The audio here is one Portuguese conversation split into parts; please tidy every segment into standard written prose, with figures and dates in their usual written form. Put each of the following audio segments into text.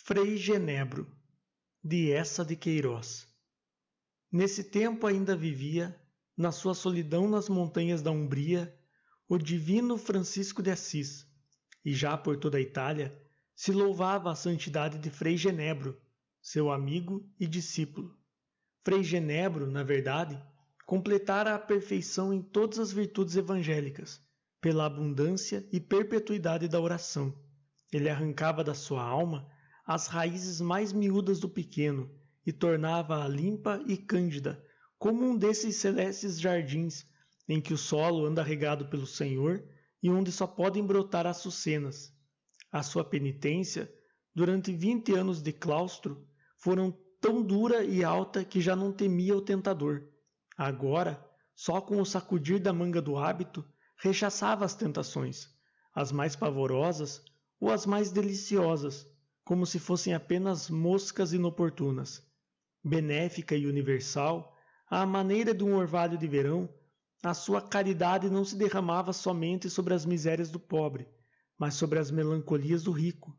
Frei Genebro, de Eça de Queiroz. Nesse tempo ainda vivia, na sua solidão nas montanhas da Umbria, o divino Francisco de Assis, e já por toda a Itália se louvava a santidade de Frei Genebro, seu amigo e discípulo. Frei Genebro, na verdade, completara a perfeição em todas as virtudes evangélicas, pela abundância e perpetuidade da oração. Ele arrancava da sua alma as raízes mais miúdas do pequeno e tornava-a limpa e cândida, como um desses celestes jardins em que o solo anda regado pelo Senhor e onde só podem brotar açucenas. A sua penitência, durante 20 anos de claustro, foram tão dura e alta que já não temia o tentador. Agora, só com o sacudir da manga do hábito, rechaçava as tentações, as mais pavorosas ou as mais deliciosas, como se fossem apenas moscas inoportunas. Benéfica e universal, à maneira de um orvalho de verão, a sua caridade não se derramava somente sobre as misérias do pobre, mas sobre as melancolias do rico.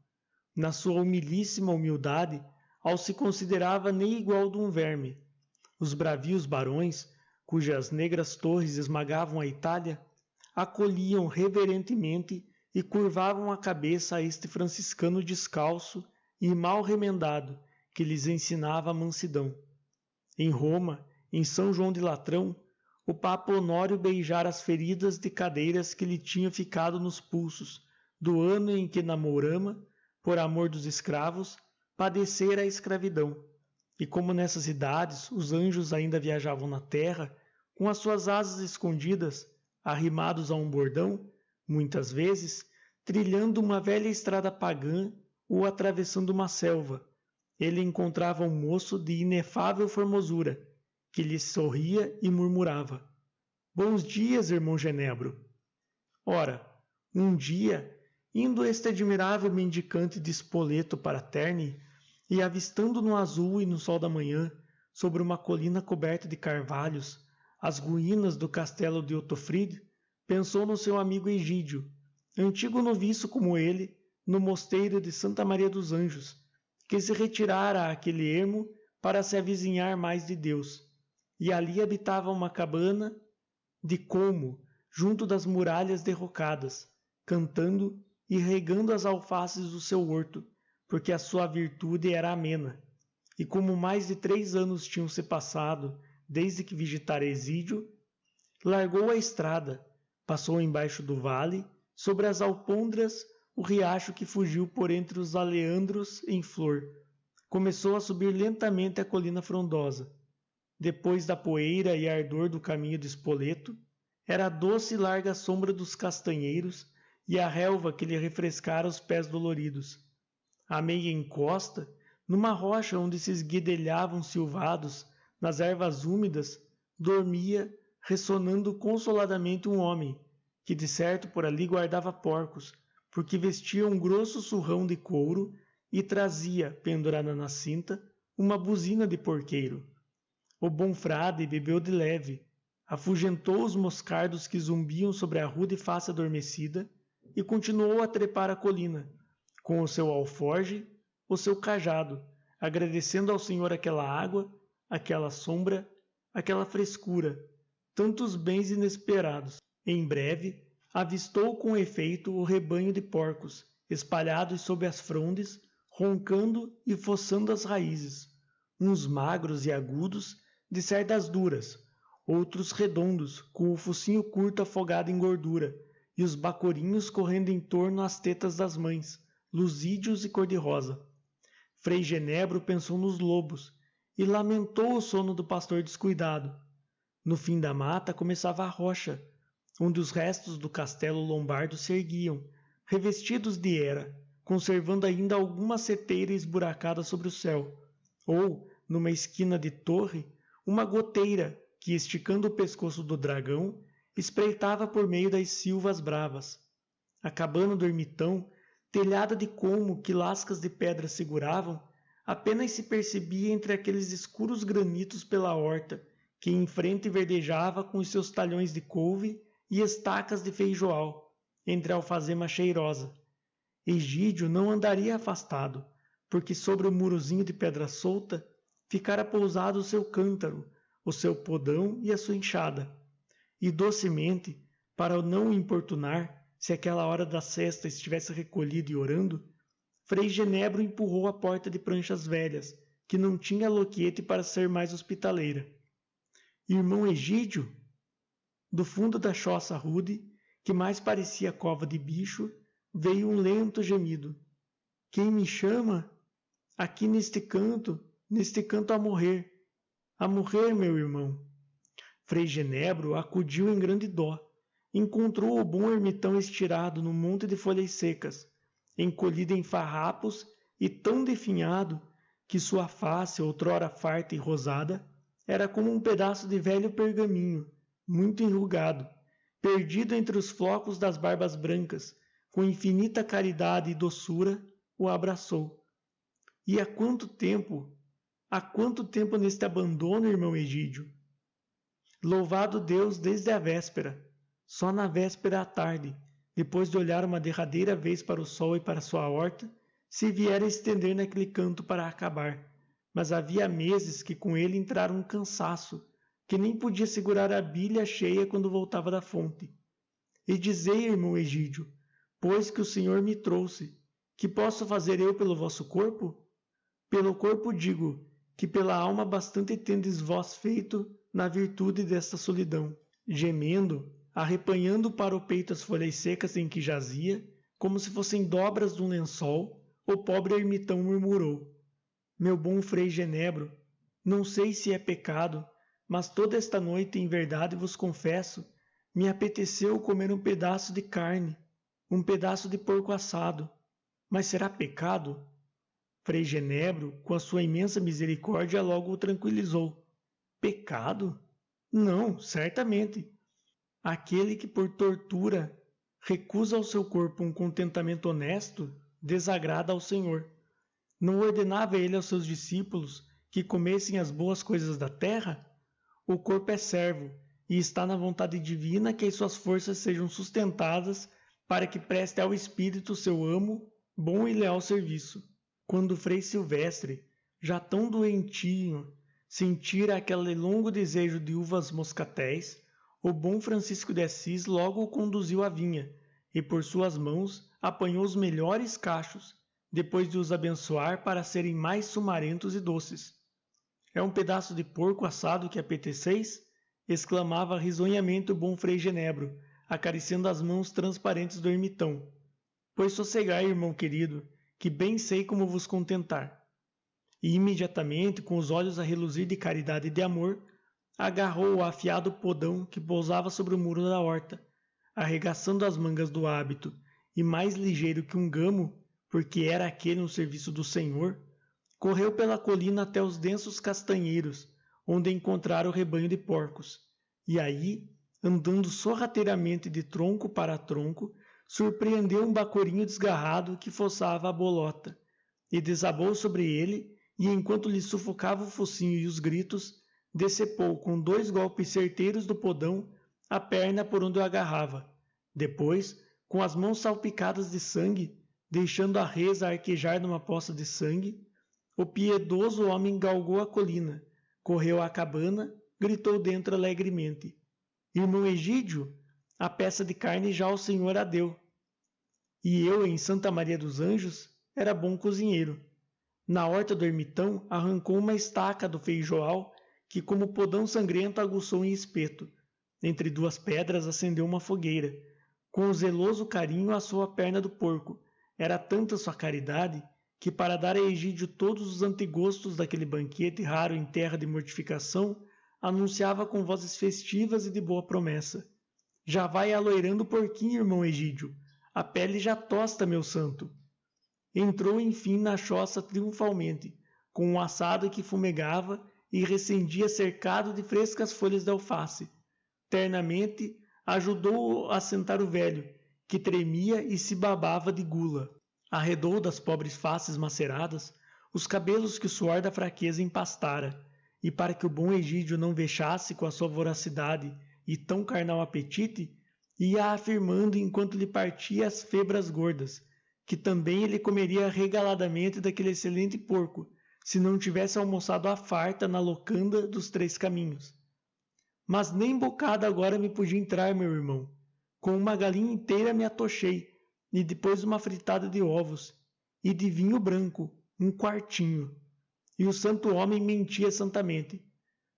Na sua humilíssima humildade, ao se considerava nem igual de um verme. Os bravios barões, cujas negras torres esmagavam a Itália, acolhiam reverentemente e curvavam a cabeça a este franciscano descalço e mal remendado que lhes ensinava a mansidão. Em Roma, em São João de Latrão, o Papa Honório beijara as feridas de cadeiras que lhe tinham ficado nos pulsos do ano em que na Mourama, por amor dos escravos, padecera a escravidão. E como nessas idades os anjos ainda viajavam na terra, com as suas asas escondidas, arrimados a um bordão, muitas vezes, trilhando uma velha estrada pagã ou atravessando uma selva, ele encontrava um moço de inefável formosura, que lhe sorria e murmurava: "Bons dias, irmão Genebro." Ora, um dia, indo este admirável mendicante de espoleto para Terni, e avistando no azul e no sol da manhã, sobre uma colina coberta de carvalhos, as ruínas do castelo de Ottofried, pensou no seu amigo Egídio, antigo noviço como ele, no mosteiro de Santa Maria dos Anjos, que se retirara àquele ermo para se avizinhar mais de Deus, e ali habitava uma cabana de como, junto das muralhas derrocadas, cantando e regando as alfaces do seu horto, porque a sua virtude era amena. E como mais de 3 anos tinham se passado desde que visitara Exídio, largou a estrada, passou embaixo do vale, sobre as alpôndras, o riacho que fugiu por entre os aleandros em flor. Começou a subir lentamente a colina frondosa. Depois da poeira e ardor do caminho de Spoleto, era a doce e larga sombra dos castanheiros e a relva que lhe refrescara os pés doloridos. À meia encosta, numa rocha onde se esguedelhavam silvados, nas ervas úmidas, dormia, ressonando consoladamente um homem, que de certo por ali guardava porcos, porque vestia um grosso surrão de couro e trazia, pendurada na cinta, uma buzina de porqueiro. O bom frade bebeu de leve, afugentou os moscardos que zumbiam sobre a rude face adormecida e continuou a trepar a colina, com o seu alforge, o seu cajado, agradecendo ao Senhor aquela água, aquela sombra, aquela frescura, tantos bens inesperados. Em breve, avistou com efeito o rebanho de porcos, espalhados sob as frondes, roncando e fossando as raízes, uns magros e agudos, de cerdas duras, outros redondos, com o focinho curto afogado em gordura, e os bacorinhos correndo em torno às tetas das mães, luzídeos e cor-de-rosa. Frei Genebro pensou nos lobos e lamentou o sono do pastor descuidado. No fim da mata começava a rocha, onde os restos do castelo lombardo se erguiam, revestidos de era, conservando ainda alguma seteira esburacada sobre o céu, ou, numa esquina de torre, uma goteira que, esticando o pescoço do dragão, espreitava por meio das silvas bravas. A cabana do ermitão, telhada de como que lascas de pedra seguravam, apenas se percebia entre aqueles escuros granitos pela horta, que em frente verdejava com os seus talhões de couve e estacas de feijoal, entre a alfazema cheirosa. Egídio não andaria afastado, porque sobre o murozinho de pedra solta ficara pousado o seu cântaro, o seu podão e a sua enxada. E docemente, para o não importunar, se aquela hora da sesta estivesse recolhido e orando, Frei Genebro empurrou a porta de pranchas velhas, que não tinha loquete para ser mais hospitaleira. Irmão Egídio, do fundo da choça rude, que mais parecia cova de bicho, veio um lento gemido. Quem me chama? Aqui neste canto a morrer. A morrer, meu irmão. Frei Genebro acudiu em grande dó. Encontrou o bom ermitão estirado num monte de folhas secas, encolhido em farrapos e tão definhado que sua face, outrora farta e rosada, era como um pedaço de velho pergaminho, muito enrugado, perdido entre os flocos das barbas brancas, com infinita caridade e doçura, o abraçou. E há quanto tempo neste abandono, irmão Egídio? Louvado Deus desde a véspera, só na véspera à tarde, depois de olhar uma derradeira vez para o sol e para sua horta, se viera estender naquele canto para acabar. Mas havia meses que com ele entrara um cansaço, que nem podia segurar a bilha cheia quando voltava da fonte. E dizei, irmão Egídio, pois que o Senhor me trouxe, que posso fazer eu pelo vosso corpo? Pelo corpo digo, que pela alma bastante tendes vós feito na virtude desta solidão. Gemendo, arrepanhando para o peito as folhas secas em que jazia, como se fossem dobras de um lençol, o pobre ermitão murmurou: meu bom Frei Genebro, não sei se é pecado, mas toda esta noite, em verdade vos confesso, me apeteceu comer um pedaço de carne, um pedaço de porco assado. Mas será pecado? Frei Genebro, com a sua imensa misericórdia, logo o tranquilizou. Pecado? Não, certamente. Aquele que por tortura recusa ao seu corpo um contentamento honesto, desagrada ao Senhor. Não ordenava ele aos seus discípulos que comessem as boas coisas da terra? O corpo é servo, e está na vontade divina que as suas forças sejam sustentadas para que preste ao espírito seu amo bom e leal serviço. Quando Frei Silvestre, já tão doentinho, sentira aquele longo desejo de uvas moscatéis, o bom Francisco de Assis logo o conduziu à vinha, e por suas mãos apanhou os melhores cachos, depois de os abençoar para serem mais sumarentos e doces. É um pedaço de porco assado que apeteceis? Exclamava risonhamente o bom Frei Genebro, acariciando as mãos transparentes do ermitão. Pois sossegai, irmão querido, que bem sei como vos contentar. E imediatamente, com os olhos a reluzir de caridade e de amor, agarrou o afiado podão que pousava sobre o muro da horta, arregaçando as mangas do hábito, e mais ligeiro que um gamo, porque era aquele um serviço do Senhor, correu pela colina até os densos castanheiros, onde encontrara o rebanho de porcos, e aí, andando sorrateiramente de tronco para tronco, surpreendeu um bacorinho desgarrado que fossava a bolota, e desabou sobre ele, e enquanto lhe sufocava o focinho e os gritos, decepou com 2 golpes certeiros do podão a perna por onde o agarrava. Depois, com as mãos salpicadas de sangue, deixando a resa arquejar numa poça de sangue, o piedoso homem galgou a colina, correu à cabana, gritou dentro alegremente: Irmão Egídio, a peça de carne já o Senhor a deu. E eu, em Santa Maria dos Anjos, era bom cozinheiro. Na horta do ermitão arrancou uma estaca do feijoal que, como podão sangrento, aguçou em espeto. Entre 2 pedras acendeu uma fogueira. Com zeloso carinho assou a perna do porco. Era tanta sua caridade que, para dar a Egídio todos os antegostos daquele banquete raro em terra de mortificação, anunciava com vozes festivas e de boa promessa: já vai aloirando o porquinho, irmão Egídio. A pele já tosta, meu santo. Entrou, enfim, na choça triunfalmente, com um assado que fumegava e recendia cercado de frescas folhas de alface. Ternamente ajudou a sentar o velho, que tremia e se babava de gula. Arredou das pobres faces maceradas os cabelos que o suor da fraqueza empastara, e para que o bom Egídio não vexasse com a sua voracidade e tão carnal apetite, ia afirmando enquanto lhe partia as febras gordas, que também ele comeria regaladamente daquele excelente porco, se não tivesse almoçado à farta na locanda dos Três Caminhos. Mas nem bocado agora me podia entrar, meu irmão. Com uma galinha inteira me atochei, e depois uma fritada de ovos, e de vinho branco, um quartinho. E o santo homem mentia santamente,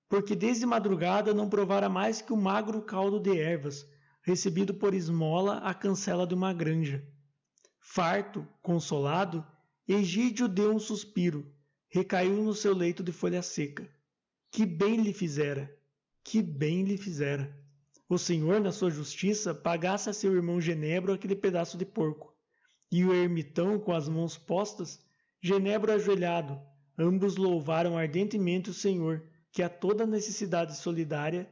porque desde madrugada não provara mais que o magro caldo de ervas, recebido por esmola à cancela de uma granja. Farto, consolado, Egídio deu um suspiro, recaiu no seu leito de folha seca. Que bem lhe fizera! Que bem lhe fizera! O Senhor, na sua justiça, pagasse a seu irmão Genebro aquele pedaço de porco. E o ermitão, com as mãos postas, Genebro ajoelhado, ambos louvaram ardentemente o Senhor, que a toda necessidade solidária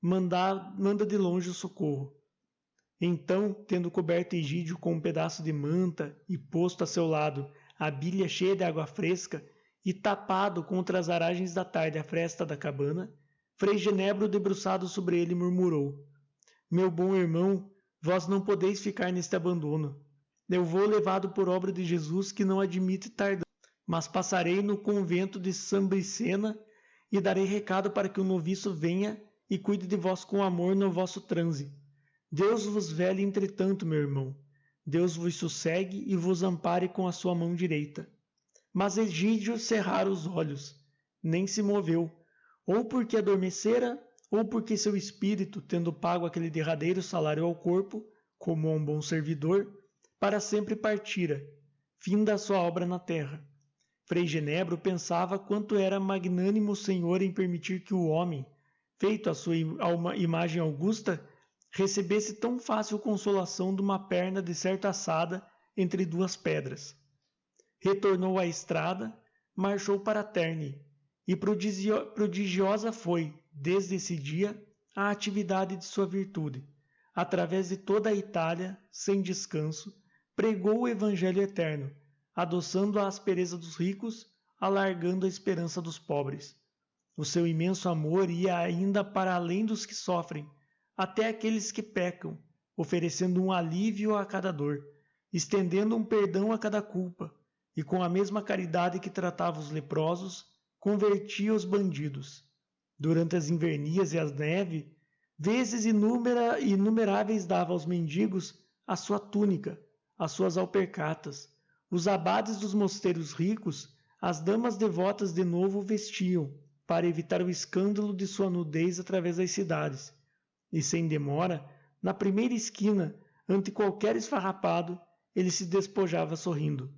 manda de longe o socorro. Então, tendo coberto Egídio com um pedaço de manta e posto a seu lado a bilha cheia de água fresca e tapado contra as aragens da tarde a fresta da cabana, Frei Genebro, debruçado sobre ele, murmurou: Meu bom irmão, vós não podeis ficar neste abandono. Eu vou levado por obra de Jesus, que não admite tardança, mas passarei no convento de Sambricena e darei recado para que o noviço venha e cuide de vós com amor no vosso transe. Deus vos vele entretanto, meu irmão. Deus vos sossegue e vos ampare com a sua mão direita. Mas Egídio cerrara os olhos, nem se moveu, ou porque adormecera, ou porque seu espírito, tendo pago aquele derradeiro salário ao corpo, como a um bom servidor, para sempre partira, fim da sua obra na terra. Frei Genebro pensava quanto era magnânimo o Senhor em permitir que o homem, feito à sua imagem augusta, recebesse tão fácil consolação de uma perna de certo assada entre duas pedras. Retornou à estrada, marchou para Terni, e prodigiosa foi, desde esse dia, a atividade de sua virtude. Através de toda a Itália, sem descanso, pregou o Evangelho eterno, adoçando a aspereza dos ricos, alargando a esperança dos pobres. O seu imenso amor ia ainda para além dos que sofrem, até aqueles que pecam, oferecendo um alívio a cada dor, estendendo um perdão a cada culpa, e com a mesma caridade que tratava os leprosos, convertia os bandidos. Durante as invernias e as neves, vezes inumeráveis dava aos mendigos a sua túnica, as suas alpercatas. Os abades dos mosteiros ricos, as damas devotas de novo vestiam, para evitar o escândalo de sua nudez através das cidades. E sem demora, na primeira esquina, ante qualquer esfarrapado, ele se despojava sorrindo.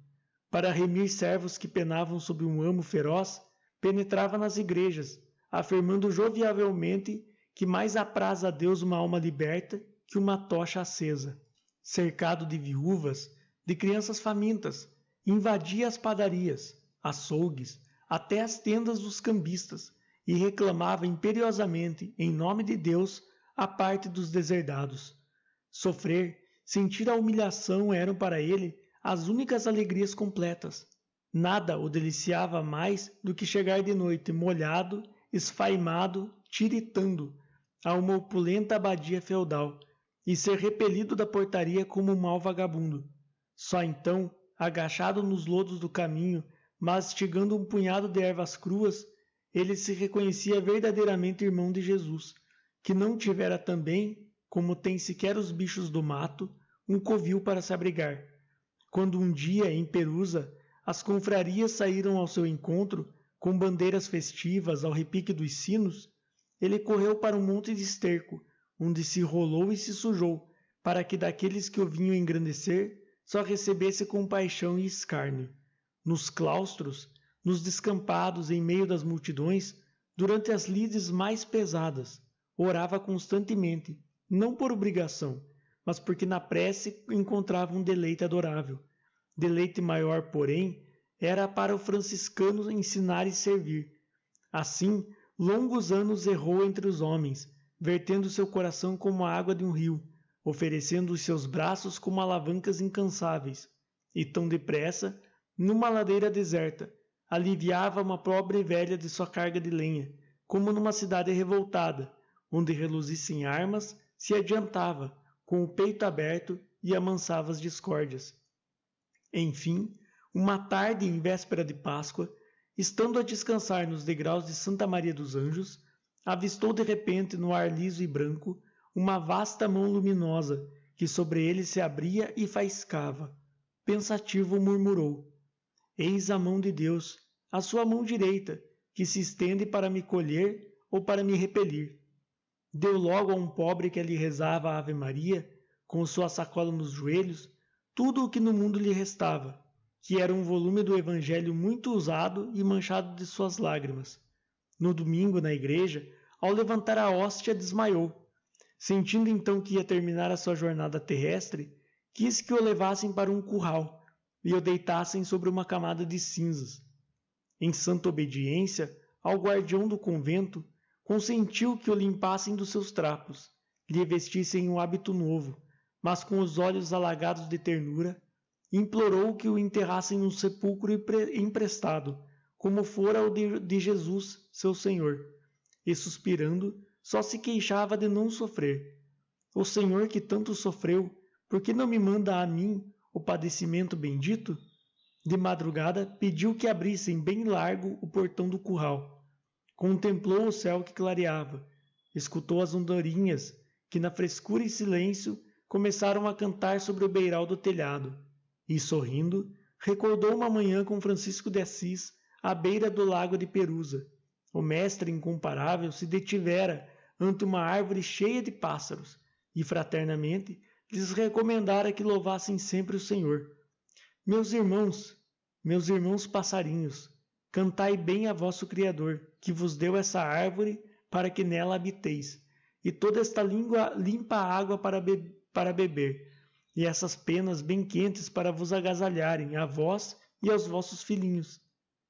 Para remir servos que penavam sob um amo feroz, penetrava nas igrejas, afirmando jovialmente que mais apraz a Deus uma alma liberta que uma tocha acesa. Cercado de viúvas, de crianças famintas, invadia as padarias, açougues, até as tendas dos cambistas, e reclamava imperiosamente, em nome de Deus, a parte dos deserdados. Sofrer, sentir a humilhação eram para ele as únicas alegrias completas. Nada o deliciava mais do que chegar de noite molhado, esfaimado, tiritando, a uma opulenta abadia feudal, e ser repelido da portaria como um mau vagabundo. Só então, agachado nos lodos do caminho, mastigando um punhado de ervas cruas, ele se reconhecia verdadeiramente irmão de Jesus, que não tivera também, como tem sequer os bichos do mato, um covil para se abrigar. Quando um dia, em Perusa, as confrarias saíram ao seu encontro, com bandeiras festivas ao repique dos sinos, ele correu para um monte de esterco, onde se rolou e se sujou, para que daqueles que o vinham engrandecer, só recebesse compaixão e escárnio. Nos claustros, nos descampados em meio das multidões, durante as lides mais pesadas, orava constantemente, não por obrigação, mas porque na prece encontrava um deleite adorável. Deleite maior, porém, era para o franciscano ensinar e servir. Assim, longos anos errou entre os homens, vertendo seu coração como a água de um rio, oferecendo os seus braços como alavancas incansáveis, e tão depressa, numa ladeira deserta, aliviava uma pobre velha de sua carga de lenha, como numa cidade revoltada, onde reluzissem armas, se adiantava, com o peito aberto, e amansava as discórdias. Enfim, uma tarde em véspera de Páscoa, estando a descansar nos degraus de Santa Maria dos Anjos, avistou de repente no ar liso e branco uma vasta mão luminosa que sobre ele se abria e faiscava. Pensativo murmurou: Eis a mão de Deus, a sua mão direita, que se estende para me colher ou para me repelir. Deu logo a um pobre que ali rezava a Ave Maria, com sua sacola nos joelhos, tudo o que no mundo lhe restava, que era um volume do Evangelho muito usado e manchado de suas lágrimas. No domingo, na igreja, ao levantar a hóstia, desmaiou. Sentindo então que ia terminar a sua jornada terrestre, quis que o levassem para um curral e o deitassem sobre uma camada de cinzas. Em santa obediência ao guardião do convento, consentiu que o limpassem dos seus trapos, lhe vestissem um hábito novo, mas com os olhos alagados de ternura, implorou que o enterrassem num sepulcro emprestado, como fora o de Jesus, seu Senhor, e suspirando, só se queixava de não sofrer. O Senhor que tanto sofreu, por que não me manda a mim o padecimento bendito? De madrugada pediu que abrissem bem largo o portão do curral. Contemplou o céu que clareava, escutou as andorinhas que na frescura e silêncio começaram a cantar sobre o beiral do telhado, e sorrindo, recordou uma manhã com Francisco de Assis à beira do lago de Perusa. O mestre incomparável se detivera ante uma árvore cheia de pássaros e fraternamente lhes recomendara que louvassem sempre o Senhor. Meus irmãos passarinhos, cantai bem a vosso Criador, que vos deu essa árvore para que nela habiteis, e toda esta limpa água para beber, e essas penas bem quentes para vos agasalharem, a vós e aos vossos filhinhos.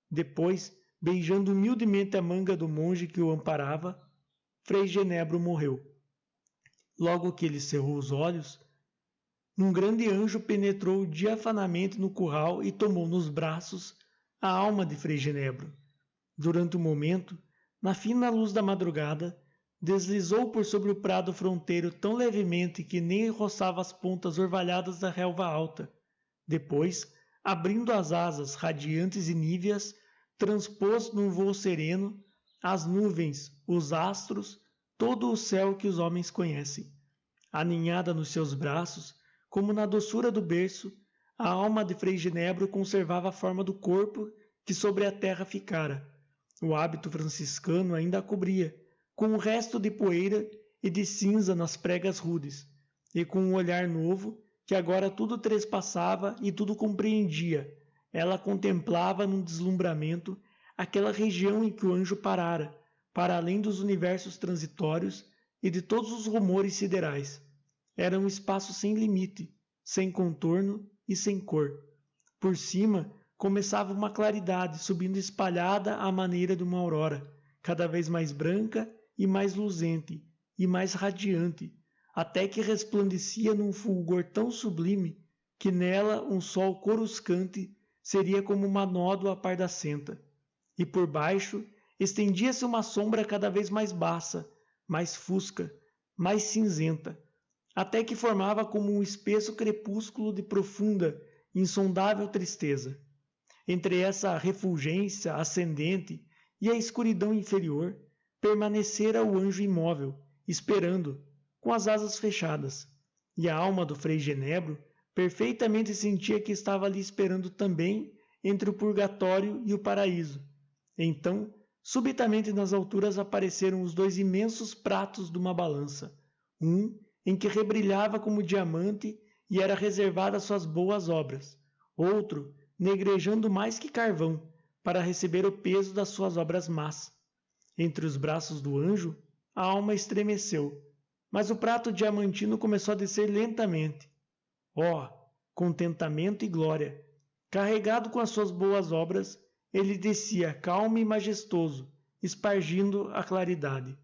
Depois, beijando humildemente a manga do monge que o amparava, Frei Genebro morreu. Logo que ele cerrou os olhos, um grande anjo penetrou diafanamente no curral e tomou nos braços a alma de Frei Genebro. Durante um momento, na fina luz da madrugada, deslizou por sobre o prado fronteiro tão levemente que nem roçava as pontas orvalhadas da relva alta. Depois, abrindo as asas radiantes e níveas, transpôs num vôo sereno as nuvens, os astros, todo o céu que os homens conhecem. Aninhada nos seus braços, como na doçura do berço, a alma de Frei Genebro conservava a forma do corpo que sobre a terra ficara. O hábito franciscano ainda a cobria, com um resto de poeira e de cinza nas pregas rudes, e com um olhar novo, que agora tudo trespassava e tudo compreendia. Ela contemplava num deslumbramento aquela região em que o anjo parara, para além dos universos transitórios e de todos os rumores siderais. Era um espaço sem limite, sem contorno e sem cor. Por cima começava uma claridade subindo espalhada à maneira de uma aurora, cada vez mais branca e mais luzente e mais radiante, até que resplandecia num fulgor tão sublime que nela um sol coruscante seria como uma nódoa pardacenta. E por baixo estendia-se uma sombra cada vez mais baça, mais fusca, mais cinzenta, até que formava como um espesso crepúsculo de profunda, insondável tristeza. Entre essa refulgência ascendente e a escuridão inferior, permanecera o anjo imóvel, esperando, com as asas fechadas, e a alma do Frei Genebro perfeitamente sentia que estava ali esperando também entre o purgatório e o paraíso. Então, subitamente nas alturas apareceram os dois imensos pratos de uma balança, um em que rebrilhava como diamante e era reservada às suas boas obras, outro negrejando mais que carvão, para receber o peso das suas obras más. Entre os braços do anjo, a alma estremeceu, mas o prato diamantino começou a descer lentamente. Oh, contentamento e glória! Carregado com as suas boas obras, ele descia calmo e majestoso, espargindo a claridade.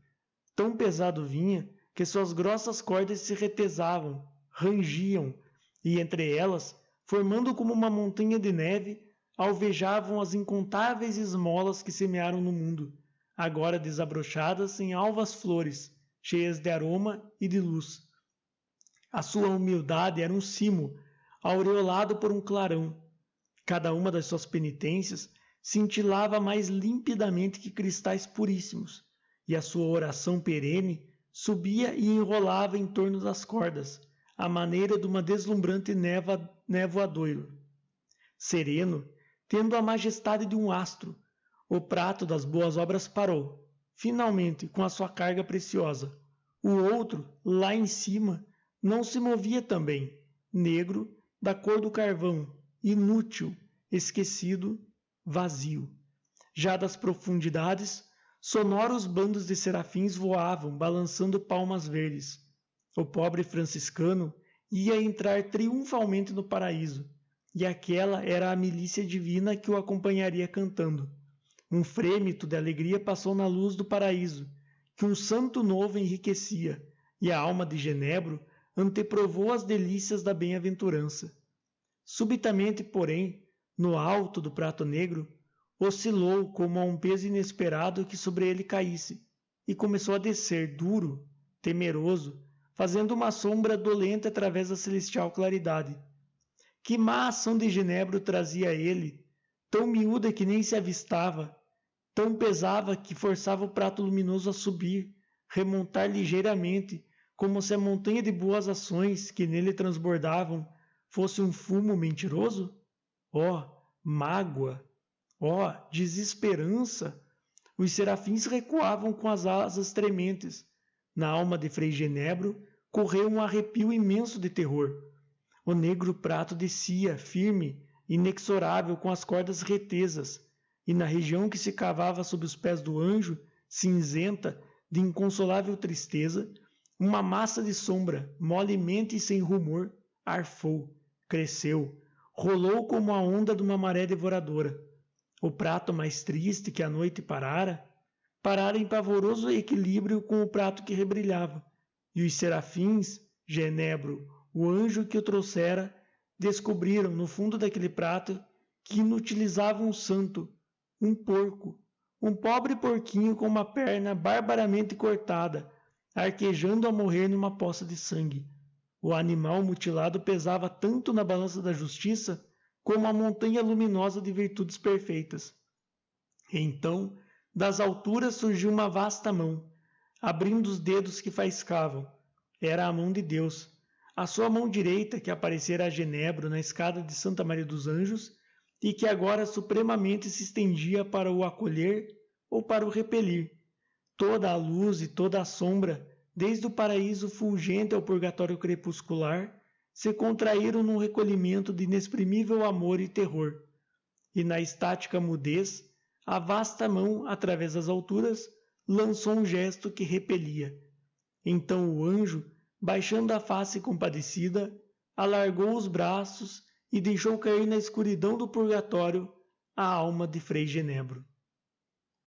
Tão pesado vinha que suas grossas cordas se retesavam, rangiam, e entre elas, formando como uma montanha de neve, alvejavam as incontáveis esmolas que semearam no mundo, agora desabrochadas em alvas flores, cheias de aroma e de luz. A sua humildade era um cimo, aureolado por um clarão, Cada uma das suas penitências cintilava mais limpidamente que cristais puríssimos, e a sua oração perene subia e enrolava em torno das cordas, à maneira de uma deslumbrante névoadouro. Sereno, tendo a majestade de um astro, o prato das boas obras parou, finalmente, com a sua carga preciosa. O outro, lá em cima, não se movia também, negro, da cor do carvão, inútil, esquecido, vazio. Já das profundidades, sonoros bandos de serafins voavam, balançando palmas verdes. O pobre franciscano ia entrar triunfalmente no paraíso, e aquela era a milícia divina que o acompanharia cantando. Um frêmito de alegria passou na luz do paraíso, que um santo novo enriquecia, e a alma de Genebro anteprovou as delícias da bem-aventurança. Subitamente, porém, no alto do prato negro, oscilou como a um peso inesperado que sobre ele caísse, e começou a descer, duro, temeroso, fazendo uma sombra dolente através da celestial claridade. Que má ação de Genebro trazia ele, tão miúda que nem se avistava, tão pesava que forçava o prato luminoso a subir, remontar ligeiramente, como se a montanha de boas ações que nele transbordavam fosse um fumo mentiroso? Oh, mágoa! Oh, desesperança! Os serafins recuavam com as asas trementes. Na alma de Frei Genebro correu um arrepio imenso de terror. O negro prato descia, firme, inexorável, com as cordas retesas, e na região que se cavava sob os pés do anjo, cinzenta, de inconsolável tristeza, uma massa de sombra, molemente e sem rumor, arfou, cresceu, rolou como a onda de uma maré devoradora. O prato mais triste que a noite parara em pavoroso equilíbrio com o prato que rebrilhava, e os serafins, Genebro, o anjo que o trouxera, descobriram no fundo daquele prato que inutilizavam um santo, um porco, um pobre porquinho com uma perna barbaramente cortada, arquejando a morrer numa poça de sangue. O animal mutilado pesava tanto na balança da justiça como a montanha luminosa de virtudes perfeitas. Então, das alturas surgiu uma vasta mão, abrindo os dedos que faiscavam. Era a mão de Deus, a sua mão direita que aparecera a Genebro na escada de Santa Maria dos Anjos e que agora supremamente se estendia para o acolher ou para o repelir. Toda a luz e toda a sombra, desde o paraíso fulgente ao purgatório crepuscular, se contraíram num recolhimento de inexprimível amor e terror. E na estática mudez, a vasta mão, através das alturas, lançou um gesto que repelia. Então o anjo, baixando a face compadecida, alargou os braços e deixou cair na escuridão do purgatório a alma de Frei Genebro.